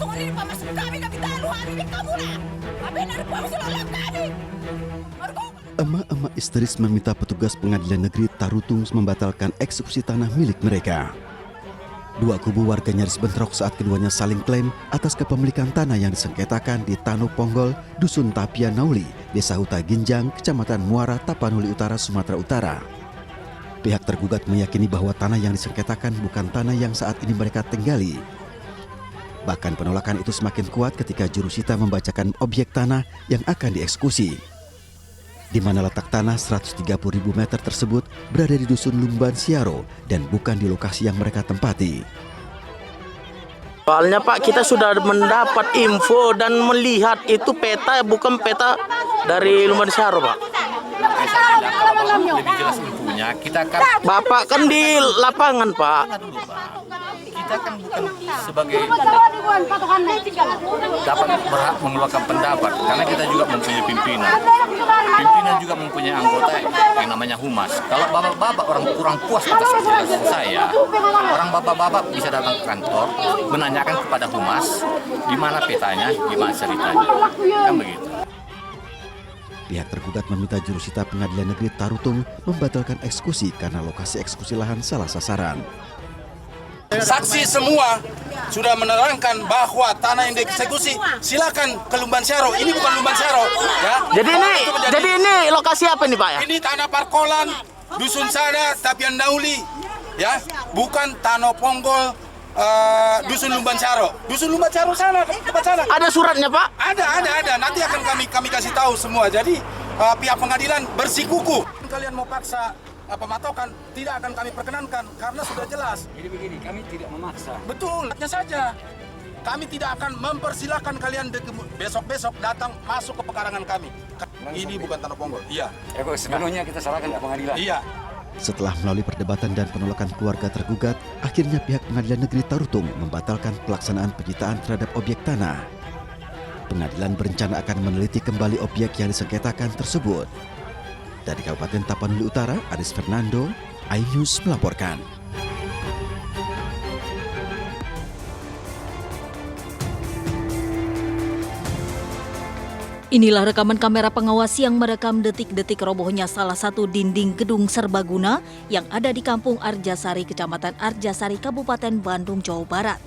tunggu ini masuk kami tahu hari ini kamu lah. Kami dari polisi lawan kami. Emak-emak histeris meminta petugas pengadilan negeri Tarutung membatalkan eksekusi tanah milik mereka. Dua kubu warga nyaris bentrok saat keduanya saling klaim atas kepemilikan tanah yang disengketakan di Tano Ponggol, Dusun Tapia Nauli, Desa Huta Ginjang, Kecamatan Muara, Tapanuli Utara, Sumatera Utara. Pihak tergugat meyakini bahwa tanah yang disengketakan bukan tanah yang saat ini mereka tinggali. Bahkan penolakan itu semakin kuat ketika jurusita membacakan objek tanah yang akan dieksekusi. Di mana letak tanah 130.000 meter tersebut berada di Dusun Lumban Siaro dan bukan di lokasi yang mereka tempati. Soalnya Pak, kita sudah mendapat info dan melihat itu peta, bukan peta dari Lumban Siaro Pak. Lebih jelas infonya, kita kan Bapak kan di lapangan Pak. Kita kan bukan sebagai dapat berhak mengeluarkan pendapat karena kita juga mempunyai pimpinan. Pimpinan juga mempunyai anggota yang namanya humas. Kalau bapak-bapak orang kurang puas atas penjelasan saya, orang bapak-bapak bisa datang ke kantor menanyakan kepada humas di mana petanya, gimana ceritanya, kan begitu. Pihak tergugat meminta jurusita pengadilan negeri Tarutung membatalkan eksekusi karena lokasi eksekusi lahan salah sasaran. Saksi semua sudah menerangkan bahwa tanah yang dieksekusi silakan ke Lumban Siaro. Ini bukan Lumban Siaro, ya. Jadi ini lokasi apa nih Pak ya? Ini tanah Parkolan, Dusun Sada, Tapian Nauli, ya. Bukan Tano Ponggol, Dusun Lumban Siaro. Dusun Lumban Siaro sana, tempat sana. Ada suratnya Pak? Ada. Nanti akan kami kasih tahu semua. Jadi pihak pengadilan bersikukuh. Kalian mau paksa pematokan tidak akan kami perkenankan karena sudah jelas. Jadi begini, kami tidak memaksa. Betul, hanya saja. Kami tidak akan mempersilahkan kalian besok-besok datang masuk ke pekarangan kami. Ini bukan Tanah Ponggol. Iya. Sepenuhnya kita serahkan ke pengadilan. Iya. Setelah melalui perdebatan dan penolakan keluarga tergugat, akhirnya pihak pengadilan negeri Tarutung membatalkan pelaksanaan penyitaan terhadap objek tanah. Pengadilan berencana akan meneliti kembali objek yang disengketakan tersebut. Dari Kabupaten Tapanuli Utara, Aris Fernando, iNews melaporkan. Inilah rekaman kamera pengawas yang merekam detik-detik robohnya salah satu dinding gedung serbaguna yang ada di Kampung Arjasari, Kecamatan Arjasari, Kabupaten Bandung, Jawa Barat.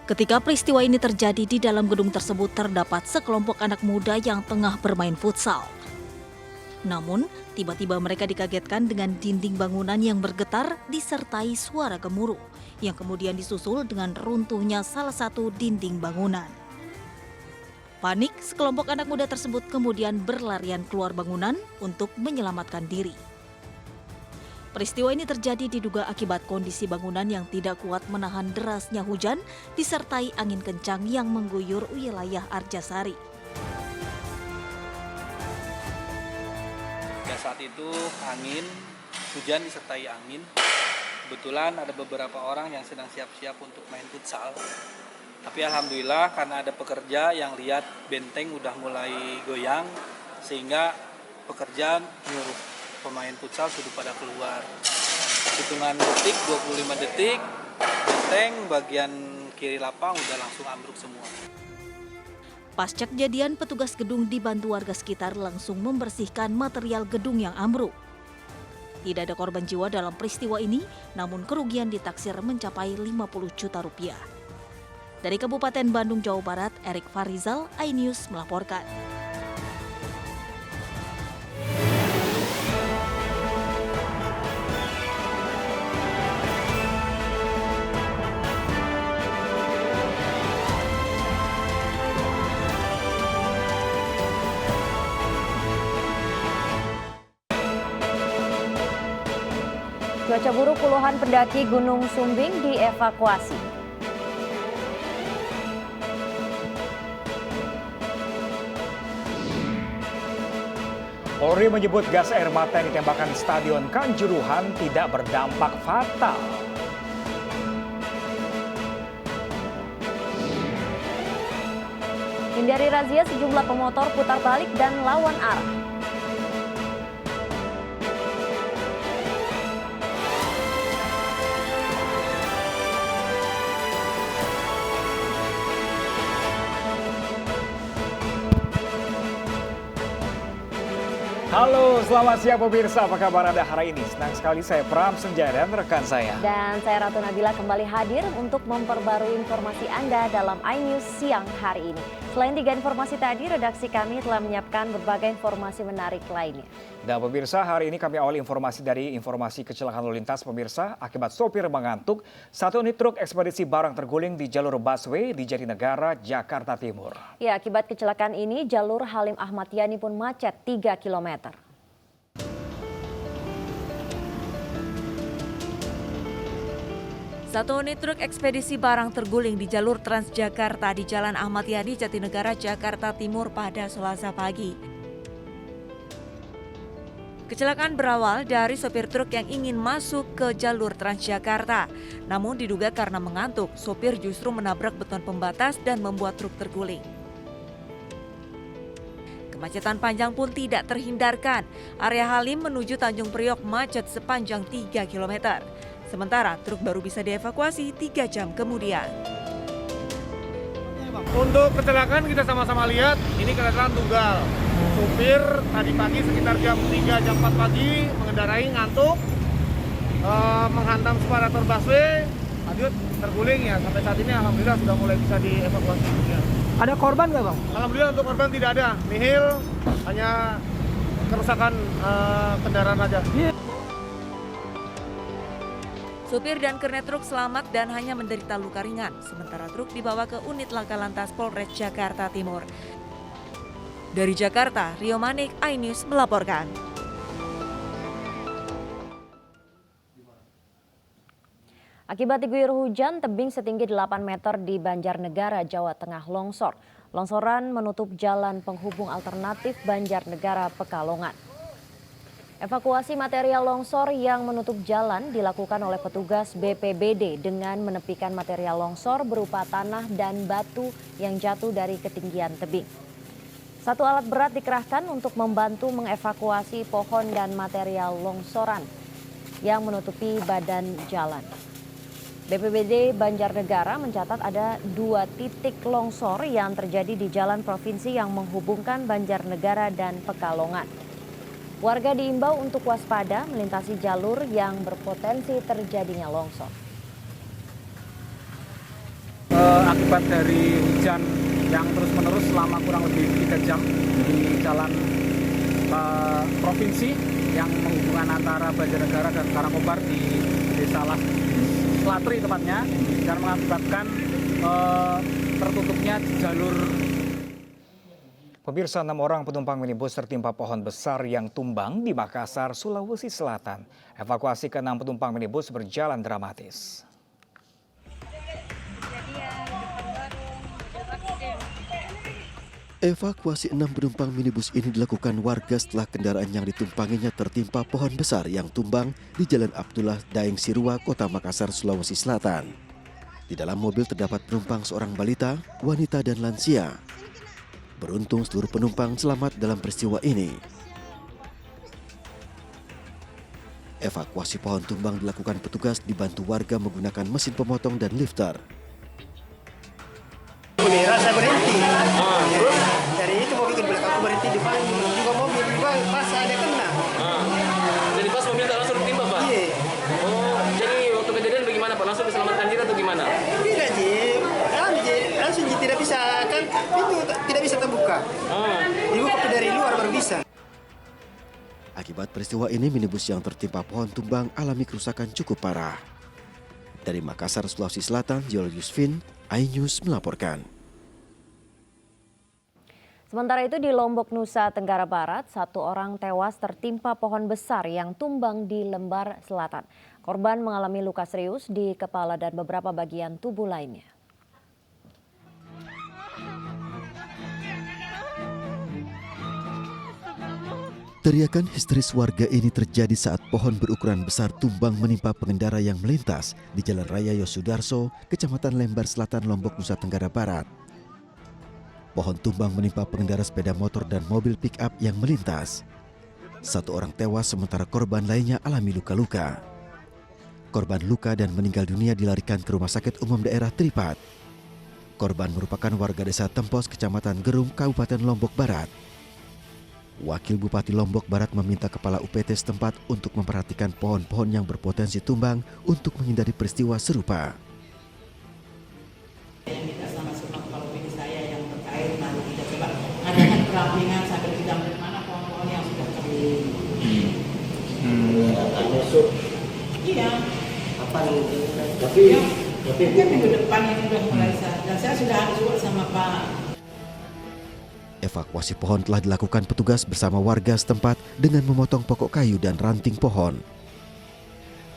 Ketika peristiwa ini terjadi, di dalam gedung tersebut terdapat sekelompok anak muda yang tengah bermain futsal. Namun, tiba-tiba mereka dikagetkan dengan dinding bangunan yang bergetar disertai suara gemuruh, yang kemudian disusul dengan runtuhnya salah satu dinding bangunan. Panik, sekelompok anak muda tersebut kemudian berlarian keluar bangunan untuk menyelamatkan diri. Peristiwa ini terjadi diduga akibat kondisi bangunan yang tidak kuat menahan derasnya hujan disertai angin kencang yang mengguyur wilayah Arjasari. Saat itu hujan disertai angin. Kebetulan ada beberapa orang yang sedang siap-siap untuk main futsal. Tapi alhamdulillah karena ada pekerja yang lihat benteng udah mulai goyang, sehingga pekerja nyuruh pemain futsal sudah pada keluar. Hitungan detik, 25 detik, benteng bagian kiri lapang udah langsung ambruk semua. Pasca kejadian, petugas gedung dibantu warga sekitar langsung membersihkan material gedung yang ambruk. Tidak ada korban jiwa dalam peristiwa ini, namun kerugian ditaksir mencapai 50 juta rupiah. Dari Kabupaten Bandung, Jawa Barat, Erik Farizal, iNews melaporkan. Cuaca buruk, puluhan pendaki Gunung Sumbing dievakuasi. Polri menyebut gas air mata yang ditembakkan Stadion Kanjuruhan tidak berdampak fatal. Hindari razia, sejumlah pemotor putar balik dan lawan arah. Halo, selamat siang pemirsa. Apa kabar Anda hari ini? Senang sekali saya Pram Senjaya dan rekan saya. Dan saya Ratu Nabila kembali hadir untuk memperbarui informasi Anda dalam iNews siang hari ini. Selain 3 informasi tadi, redaksi kami telah menyiapkan berbagai informasi menarik lainnya. Dan pemirsa, hari ini kami awali informasi dari informasi kecelakaan lalu lintas pemirsa. Akibat sopir mengantuk, satu unit truk ekspedisi barang terguling di jalur busway di Jatinegara, Jakarta Timur. Ya, akibat kecelakaan ini, jalur Halim Ahmad Yani pun macet 3 km. Satu unit truk ekspedisi barang terguling di jalur Transjakarta di Jalan Ahmad Yani, Jatinegara, Jakarta Timur pada Selasa pagi. Kecelakaan berawal dari sopir truk yang ingin masuk ke jalur Transjakarta. Namun diduga karena mengantuk, sopir justru menabrak beton pembatas dan membuat truk terguling. Kemacetan panjang pun tidak terhindarkan. Area Halim menuju Tanjung Priok macet sepanjang 3 km. Sementara truk baru bisa dievakuasi 3 jam kemudian. Untuk kecelakaan kita sama-sama lihat, ini kecelakaan tunggal. Supir tadi pagi sekitar jam 3, jam 4 pagi mengendarai ngantuk, menghantam separator busway, lanjut terguling ya. Sampai saat ini alhamdulillah sudah mulai bisa dievakuasi. Ada korban nggak Bang? Alhamdulillah untuk korban tidak ada, nihil, hanya kerusakan kendaraan saja. Supir dan kernet truk selamat dan hanya menderita luka ringan, sementara truk dibawa ke unit laka lantas Polres Jakarta Timur. Dari Jakarta, Rio Manik, iNews melaporkan. Akibat diguyur hujan, tebing setinggi 8 meter di Banjarnegara, Jawa Tengah longsor. Longsoran menutup jalan penghubung alternatif Banjarnegara Pekalongan. Evakuasi material longsor yang menutup jalan dilakukan oleh petugas BPBD dengan menepikan material longsor berupa tanah dan batu yang jatuh dari ketinggian tebing. Satu alat berat dikerahkan untuk membantu mengevakuasi pohon dan material longsoran yang menutupi badan jalan. BPBD Banjarnegara mencatat ada 2 titik longsor yang terjadi di jalan provinsi yang menghubungkan Banjarnegara dan Pekalongan. Warga diimbau untuk waspada melintasi jalur yang berpotensi terjadinya longsor. Akibat dari hujan yang terus-menerus selama kurang lebih 3 jam di jalan provinsi yang menghubungkan antara Banjarnegara dan Karangkobar di Desa Slatri tepatnya, dan mengakibatkan tertutupnya jalur. Pemirsa, 6 orang penumpang minibus tertimpa pohon besar yang tumbang di Makassar, Sulawesi Selatan. Evakuasi ke-6 penumpang minibus berjalan dramatis. Evakuasi 6 penumpang minibus ini dilakukan warga setelah kendaraan yang ditumpanginya tertimpa pohon besar yang tumbang di Jalan Abdullah Daeng Sirua, Kota Makassar, Sulawesi Selatan. Di dalam mobil terdapat penumpang seorang balita, wanita, dan lansia. Beruntung seluruh penumpang selamat dalam peristiwa ini. Evakuasi pohon tumbang dilakukan petugas dibantu warga menggunakan mesin pemotong dan lifter. Rasa berhenti. Dari itu mobil ke belakang aku berhenti di depan juga mobil juga pas ada kena. Jadi pas mobil langsung ditimpa Pak? Iya. Oh, jadi waktu kejadian bagaimana Pak? Langsung diselamatkan diri atau gimana? Tidak langsung tidak bisa kan itu tidak bisa terbuka. Dibuka dari luar baru bisa. Akibat peristiwa ini minibus yang tertimpa pohon tumbang alami kerusakan cukup parah. Dari Makassar, Sulawesi Selatan, Yol Yusfin, iNews melaporkan. Sementara itu di Lombok, Nusa Tenggara Barat, 1 orang tewas tertimpa pohon besar yang tumbang di Lembar Selatan. Korban mengalami luka serius di kepala dan beberapa bagian tubuh lainnya. Teriakan histeris warga ini terjadi saat pohon berukuran besar tumbang menimpa pengendara yang melintas di Jalan Raya Yosudarso, Kecamatan Lembar Selatan, Lombok, Nusa Tenggara Barat. Pohon tumbang menimpa pengendara sepeda motor dan mobil pick-up yang melintas. 1 orang tewas sementara korban lainnya alami luka-luka. Korban luka dan meninggal dunia dilarikan ke Rumah Sakit Umum Daerah Tripat. Korban merupakan warga desa Tempos, Kecamatan Gerung, Kabupaten Lombok Barat. Wakil Bupati Lombok Barat meminta Kepala UPT setempat untuk memperhatikan pohon-pohon yang berpotensi tumbang untuk menghindari peristiwa serupa. Yang minta sama semua kepala UPT saya yang terkait, nanti kita coba adakan perampingan sambil kita melihat mana pohon-pohon yang sudah kering. Iya. Tapi kan minggu depan ini sudah mulai dan saya sudah harus sama Pak. Evakuasi pohon telah dilakukan petugas bersama warga setempat dengan memotong pokok kayu dan ranting pohon.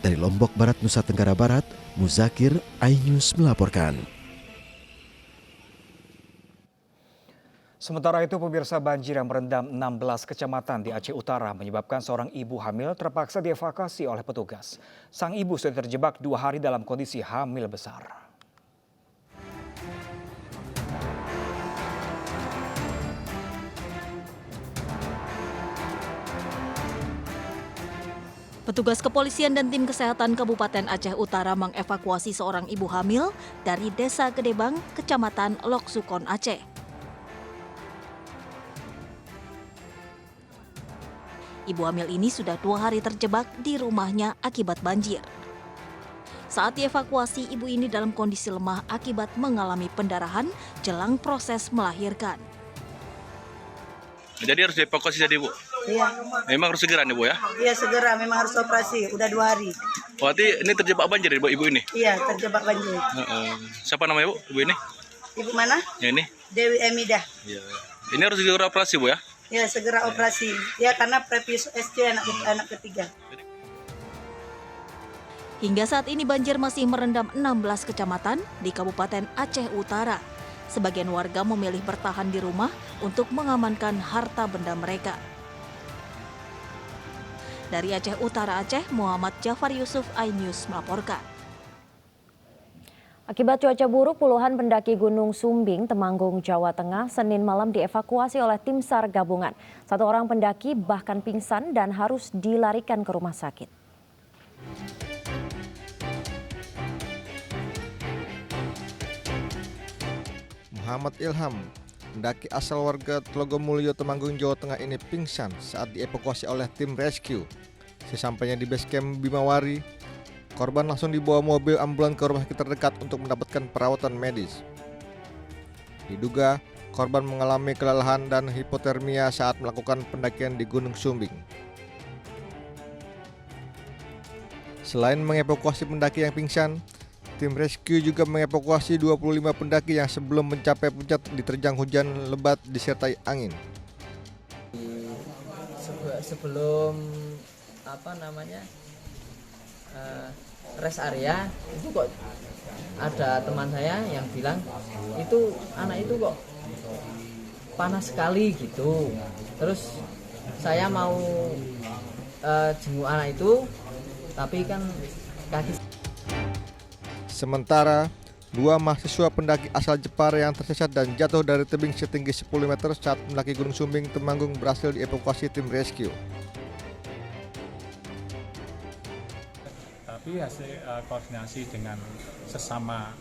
Dari Lombok Barat, Nusa Tenggara Barat, Muzakir, iNews melaporkan. Sementara itu, pemirsa, banjir yang merendam 16 kecamatan di Aceh Utara menyebabkan seorang ibu hamil terpaksa dievakuasi oleh petugas. Sang ibu sudah terjebak 2 hari dalam kondisi hamil besar. Petugas kepolisian dan tim kesehatan Kabupaten Aceh Utara mengevakuasi seorang ibu hamil dari Desa Gedebang, Kecamatan Lok Sukon, Aceh. Ibu hamil ini sudah 2 hari terjebak di rumahnya akibat banjir. Saat dievakuasi, ibu ini dalam kondisi lemah akibat mengalami pendarahan jelang proses melahirkan. Jadi harus dievakuasi jadi Bu? Iya. Memang harus segera nih Bu ya? Iya segera, memang harus operasi. Udah 2 hari. Berarti ini terjebak banjir ya ibu ini? Iya, terjebak banjir. Siapa namanya Bu, ibu ini? Ibu mana? Ya ini? Dewi Emidah. Iya. Ini harus segera operasi Bu ya? Iya, segera operasi. Ya karena prepis SC anak ketiga. Hingga saat ini banjir masih merendam 16 kecamatan di Kabupaten Aceh Utara. Sebagian warga memilih bertahan di rumah untuk mengamankan harta benda mereka. Dari Aceh Utara, Aceh, Muhammad Jafar Yusuf, iNews melaporkan. Akibat cuaca buruk, puluhan pendaki Gunung Sumbing, Temanggung, Jawa Tengah, Senin malam dievakuasi oleh tim SAR gabungan. 1 orang pendaki bahkan pingsan dan harus dilarikan ke rumah sakit. Muhammad Ilham, pendaki asal warga Tlogomulyo, Temanggung, Jawa Tengah ini pingsan saat dievakuasi oleh tim rescue. Sesampainya di base camp Bimawari, korban langsung dibawa mobil ambulan ke rumah sakit terdekat untuk mendapatkan perawatan medis. Diduga, korban mengalami kelelahan dan hipotermia saat melakukan pendakian di Gunung Sumbing. Selain mengevakuasi pendaki yang pingsan, tim rescue juga mengevakuasi 25 pendaki yang sebelum mencapai puncak diterjang hujan lebat disertai angin. Sebelum rest area itu kok ada teman saya yang bilang itu anak itu kok panas sekali gitu. Terus saya mau jenguk anak itu, tapi kan kaki. Sementara 2 mahasiswa pendaki asal Jepara yang tersesat dan jatuh dari tebing setinggi 10 meter saat mendaki Gunung Sumbing, Temanggung berhasil dievakuasi tim rescue. Tapi hasil koordinasi dengan sesama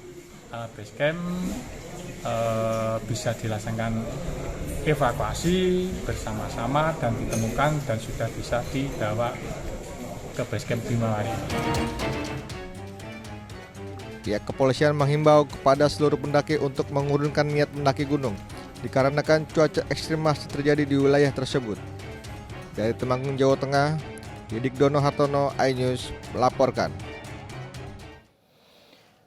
base camp bisa dilaksanakan evakuasi bersama-sama dan ditemukan dan sudah bisa dibawa ke base camp Bimawari. Pihak kepolisian menghimbau kepada seluruh pendaki untuk mengurungkan niat mendaki gunung dikarenakan cuaca ekstrim masih terjadi di wilayah tersebut. Dari Temanggung, Jawa Tengah, Didik Dono Hartono, iNews melaporkan.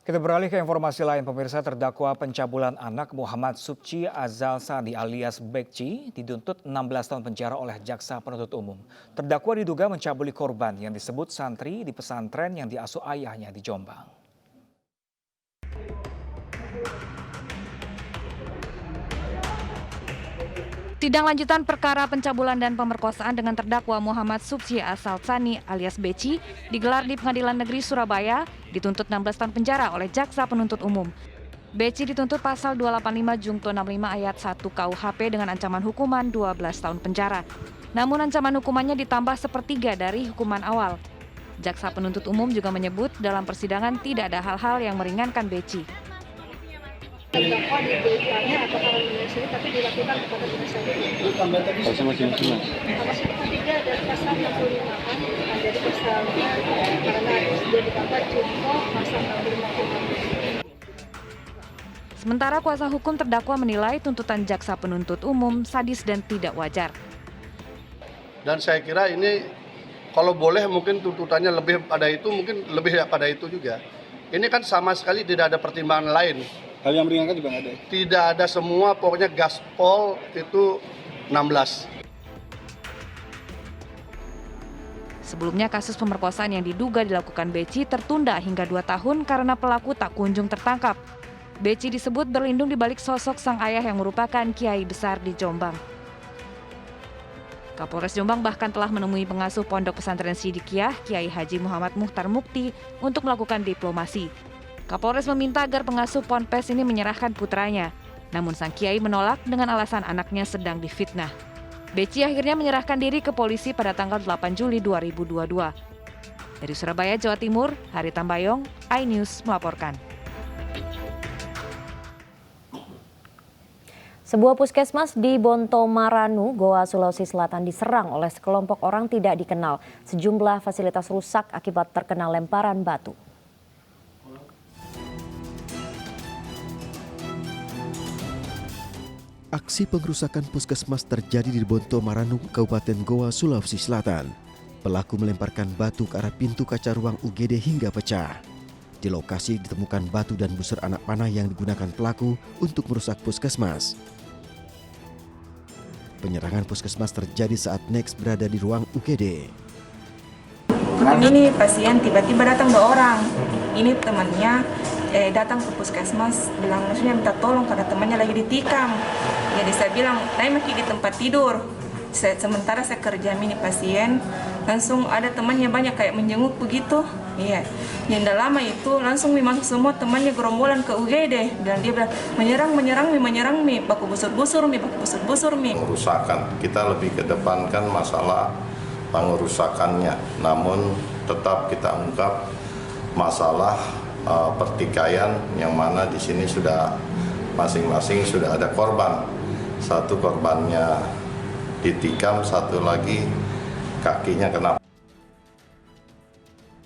Kita beralih ke informasi lain, pemirsa. Terdakwa pencabulan anak Muhammad Subci Azal Sani alias Bekci dituntut 16 tahun penjara oleh jaksa penuntut umum. Terdakwa diduga mencabuli korban yang disebut santri di pesantren yang diasuh ayahnya di Jombang. Sidang lanjutan perkara pencabulan dan pemerkosaan dengan terdakwa Muhammad Subci Azal Sani alias Beci digelar di Pengadilan Negeri Surabaya, dituntut 16 tahun penjara oleh jaksa penuntut umum. Beci dituntut pasal 285 Jungto 65 ayat 1 KUHP dengan ancaman hukuman 12 tahun penjara. Namun ancaman hukumannya ditambah sepertiga dari hukuman awal. Jaksa penuntut umum juga menyebut dalam persidangan tidak ada hal-hal yang meringankan Beci. Terdakwa diberikannya atau kalau sini tapi dilakukan kepada penasihat hukum. Pasal 3 dari pasal 65 kan, jadi pasalnya karena dia ditambah contoh pasal 65. Sementara kuasa hukum terdakwa menilai tuntutan jaksa penuntut umum sadis dan tidak wajar. Dan saya kira ini kalau boleh mungkin tuntutannya lebih pada itu, mungkin lebih pada itu juga. Ini kan sama sekali tidak ada pertimbangan lain. Hal yang meringankan juga nggak ada? Tidak ada semua, pokoknya gaspol itu 16. Sebelumnya kasus pemerkosaan yang diduga dilakukan Beci tertunda hingga 2 tahun karena pelaku tak kunjung tertangkap. Beci disebut berlindung di balik sosok sang ayah yang merupakan kiai besar di Jombang. Kapolres Jombang bahkan telah menemui pengasuh Pondok Pesantren Sidikiyah, Kiai Haji Muhammad Muhtar Mukti, untuk melakukan diplomasi. Kapolres meminta agar pengasuh Ponpes ini menyerahkan putranya. Namun sang kiai menolak dengan alasan anaknya sedang difitnah. Beci akhirnya menyerahkan diri ke polisi pada tanggal 8 Juli 2022. Dari Surabaya, Jawa Timur, Hari Tambayong, iNews melaporkan. Sebuah puskesmas di Bontomaranu, Goa, Sulawesi Selatan diserang oleh sekelompok orang tidak dikenal. Sejumlah fasilitas rusak akibat terkena lemparan batu. Aksi pengrusakan puskesmas terjadi di Bontomaranu, Kabupaten Goa, Sulawesi Selatan. Pelaku melemparkan batu ke arah pintu kaca ruang UGD hingga pecah. Di lokasi ditemukan batu dan busur anak panah yang digunakan pelaku untuk merusak puskesmas. Penyerangan puskesmas terjadi saat Next berada di ruang UGD. Ini pasien tiba-tiba datang 2 orang. Ini temannya datang ke puskesmas, bilang maksudnya minta tolong karena temannya lagi ditikam. Jadi saya bilang, naik maki di tempat tidur. Sementara saya kerja mini pasien, langsung ada temannya banyak kayak menjenguk begitu. Iya. Yang tidak lama itu langsung masuk semua temannya gerombolan ke UGD. Dan dia bilang menyerang mi, baku busur-busur mi. Pengerusakan, kita lebih kedepankan masalah pengerusakannya. Namun tetap kita ungkap masalah pertikaian yang mana di sini sudah masing-masing sudah ada korban. Satu korbannya ditikam, satu lagi kakinya kena.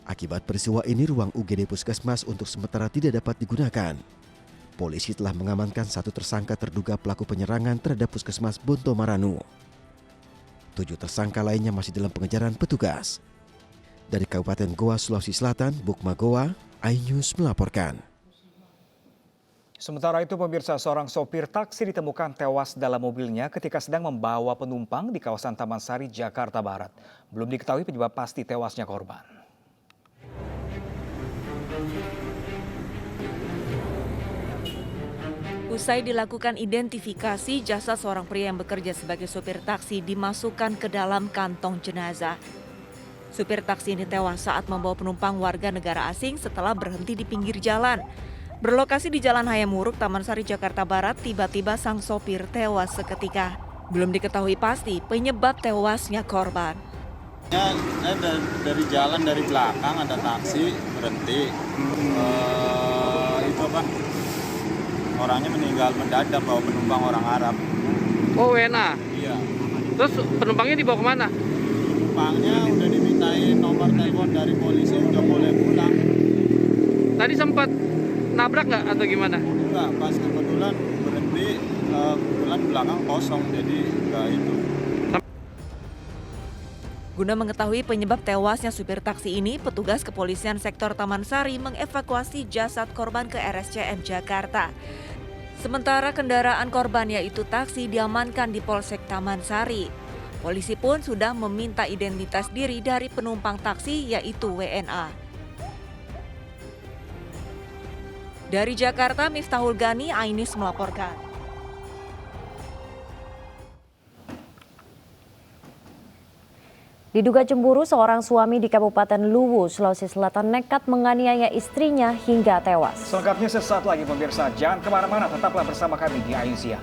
Akibat peristiwa ini, ruang UGD Puskesmas untuk sementara tidak dapat digunakan. Polisi telah mengamankan 1 tersangka terduga pelaku penyerangan terhadap Puskesmas Bontomaranu. 7 tersangka lainnya masih dalam pengejaran petugas. Dari Kabupaten Goa, Sulawesi Selatan, Bukma Goa, iNews melaporkan. Sementara itu, pemirsa, seorang sopir taksi ditemukan tewas dalam mobilnya ketika sedang membawa penumpang di kawasan Taman Sari, Jakarta Barat. Belum diketahui penyebab pasti tewasnya korban. Usai dilakukan identifikasi, jasad seorang pria yang bekerja sebagai sopir taksi dimasukkan ke dalam kantong jenazah. Supir taksi ini tewas saat membawa penumpang warga negara asing setelah berhenti di pinggir jalan. Berlokasi di Jalan Hayamuruk, Taman Sari, Jakarta Barat, tiba-tiba sang sopir tewas seketika. Belum diketahui pasti penyebab tewasnya korban. Dari jalan dari belakang ada taksi berhenti. Itu apa? Orangnya meninggal mendadak, bawa penumpang orang Arab. Oh, WNA? Iya. Terus penumpangnya dibawa kemana? Penumpangnya udah dimintain nomor telepon dari polisi, udah boleh pulang. Tadi sempat nabrak nggak atau gimana? Enggak, pas kebetulan berhenti, kebetulan belakang kosong, jadi nggak itu. Guna mengetahui penyebab tewasnya supir taksi ini, petugas kepolisian sektor Taman Sari mengevakuasi jasad korban ke RSCM Jakarta. Sementara kendaraan korban yaitu taksi diamankan di Polsek Taman Sari. Polisi pun sudah meminta identitas diri dari penumpang taksi yaitu WNA. Dari Jakarta, Miftahul Gani, iNews melaporkan. Diduga cemburu, seorang suami di Kabupaten Luwu, Sulawesi Selatan nekat menganiaya istrinya hingga tewas. Selengkapnya sesaat lagi, pemirsa. Jangan kemana-mana, tetaplah bersama kami di iNews Siang.